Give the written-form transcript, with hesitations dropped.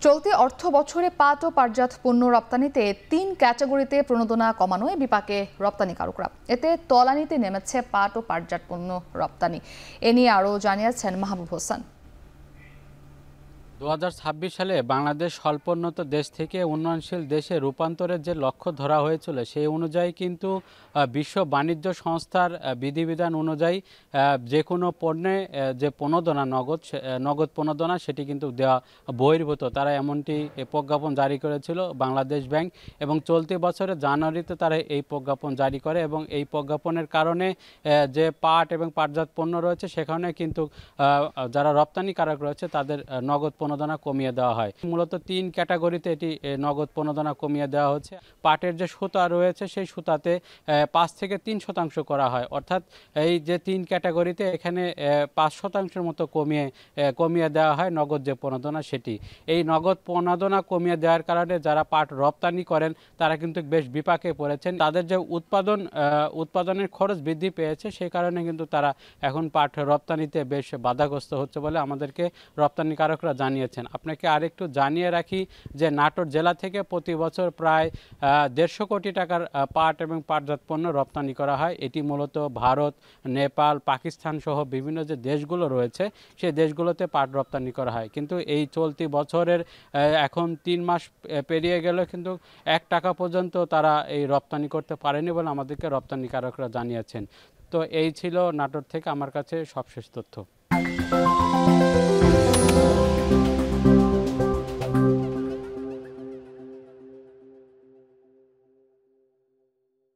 চলতি অর্থ বছরে পাট ও পাটজাত পণ্য রপ্তানিতে ৩ ক্যাটাগরিতে প্রণোদনা কমানোয় বিপাকে রপ্তানিকারকরা। এতে তলানিতে নেমেছে পাট ও পাটজাত পণ্য রপ্তানি। এ নিয়ে আরও জানিয়েছেন মাহবুব হোসেন। 2026 সালে বাংলাদেশ স্বল্পোন্নত দেশ থেকে উন্নয়নশীল দেশে রূপান্তরের যে লক্ষ্য ধরা হয়েছিল সেই অনুযায়ী কিন্তু বিশ্ব বাণিজ্য সংস্থার বিধিবিধান অনুযায়ী যে কোনো পণ্যে যে প্রণোদনা নগদ প্রণোদনা সেটি কিন্তু দেওয়া বহির্ভূত। তারা এমনটি প্রজ্ঞাপন জারি করেছিল বাংলাদেশ ব্যাংক, এবং চলতি বছরের জানুয়ারিতে তারা এই প্রজ্ঞাপন জারি করে, এবং এই প্রজ্ঞাপনের কারণে যে পাট এবং পাটজাত পণ্য রয়েছে সেখানে কিন্তু যারা রপ্তানিকারক রয়েছে তাদের নগদ প্রণোদনা কমিয়ে দেওয়া হয়। মূলত 3 ক্যাটাগরিতে এটি নগদ প্রণোদনা কমিয়ে দেওয়া হচ্ছে। পাটের যে সুতা রয়েছে সেই সুতাতে 5 থেকে 3% করা হয়, অর্থাৎ এই যে 3 ক্যাটাগরিতে এখানে 5% মতো কমিয়ে দেওয়া হয় নগদ যে প্রণোদনা সেটি। এই নগদ প্রণোদনা কমিয়ে দেওয়ার কারণে যারা পাট রপ্তানি করেন তারা কিন্তু বেশ বিপাকে পড়েছেন। তাদের যে উৎপাদনের খরচ বৃদ্ধি পেয়েছে সেই কারণে কিন্তু তারা এখন পাট রপ্তানিতে বেশ বাধাগ্রস্ত হচ্ছে বলে আমাদেরকে রপ্তানিকারকরা জানিয়েছেন। আপনাকে আরেকটু জানিয়ে রাখি যে নাটোর জেলা থেকে প্রতি বছর প্রায় 150 কোটি টাকার পাট এবং পাটজাত পণ্য রপ্তানি করা হয়। এটি মূলত ভারত, নেপাল, পাকিস্তান সহ বিভিন্ন যে দেশগুলো রয়েছে সেই দেশগুলোতে পাট রপ্তানি করা হয়। কিন্তু এই চলতি বছরের এখন 3 মাস পেরিয়ে গেল কিন্তু 1 টাকা পর্যন্ত তারা এই রপ্তানি করতে পারেনি বলে আমাদেরকে রপ্তানিকারকরা জানিয়েছেন। তো এই ছিল নাটোর থেকে আমার কাছে সবশেষ তথ্য।